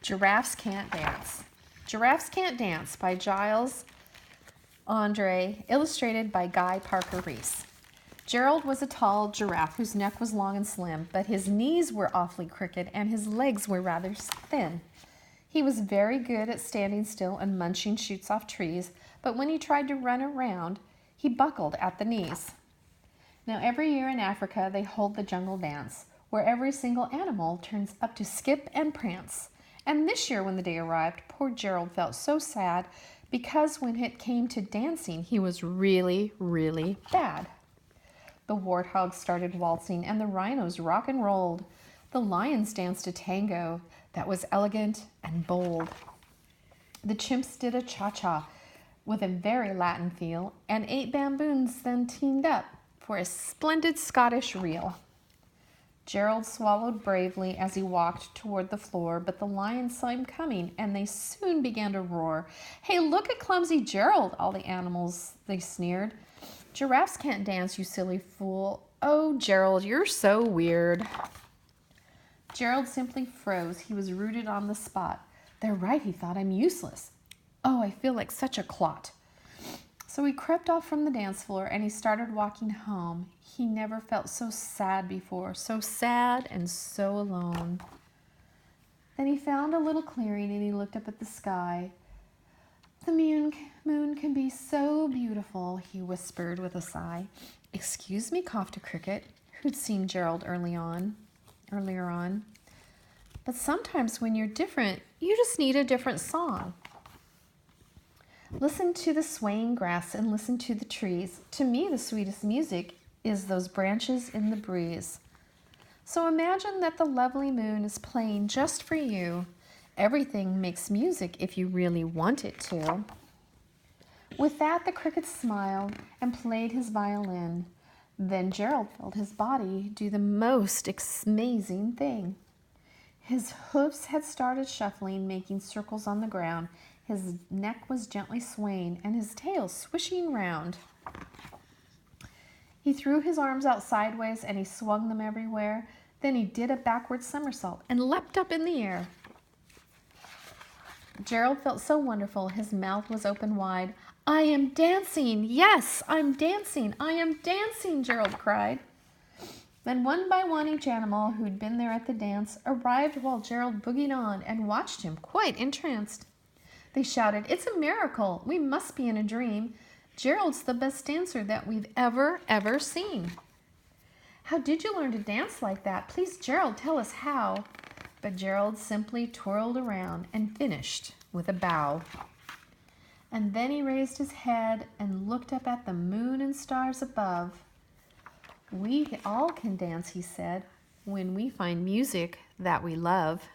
Giraffes Can't Dance. Giraffes Can't Dance by Giles Andre, illustrated by Guy Parker Reese. Gerald was a tall giraffe whose neck was long and slim, but his knees were awfully crooked and his legs were rather thin. He was very good at standing still and munching shoots off trees, but when he tried to run around, he buckled at the knees. Now, every year in Africa, they hold the jungle dance, where every single animal turns up to skip and prance. And this year, when the day arrived, poor Gerald felt so sad because when it came to dancing, he was really, really bad. The warthogs started waltzing and the rhinos rock and rolled. The lions danced a tango that was elegant and bold. The chimps did a cha-cha with a very Latin feel, and 8 baboons then teamed up for a splendid Scottish reel. Gerald swallowed bravely as he walked toward the floor, but the lions saw him coming, and they soon began to roar. "Hey, look at clumsy Gerald," all the animals, they sneered. "Giraffes can't dance, you silly fool. Oh, Gerald, you're so weird." Gerald simply froze. He was rooted on the spot. "They're right," he thought. "I'm useless. Oh, I feel like such a clot." So he crept off from the dance floor and he started walking home. He never felt so sad before, so sad and so alone. Then he found a little clearing and he looked up at the sky. "The moon can be so beautiful," he whispered with a sigh. "Excuse me," coughed a cricket, who'd seen Gerald earlier on. "But sometimes when you're different, you just need a different song. Listen to the swaying grass and listen to the trees. To me, the sweetest music is those branches in the breeze." So imagine that the lovely moon is playing just for you. Everything makes music if you really want it to. With that, the cricket smiled and played his violin. Then Gerald felt his body do the most amazing thing. His hoofs had started shuffling, making circles on the ground. His neck was gently swaying and his tail swishing round. He threw his arms out sideways and he swung them everywhere. Then he did a backward somersault and leapt up in the air. Gerald felt so wonderful, his mouth was open wide. "I am dancing! Yes, I'm dancing! I am dancing!" Gerald cried. Then one by one each animal who'd been there at the dance arrived while Gerald boogied on and watched him quite entranced. They shouted, "It's a miracle! We must be in a dream. Gerald's the best dancer that we've ever seen. How did you learn to dance like that? Please, Gerald, tell us how." But Gerald simply twirled around and finished with a bow. And then he raised his head and looked up at the moon and stars above. "We all can dance," he said, "when we find music that we love."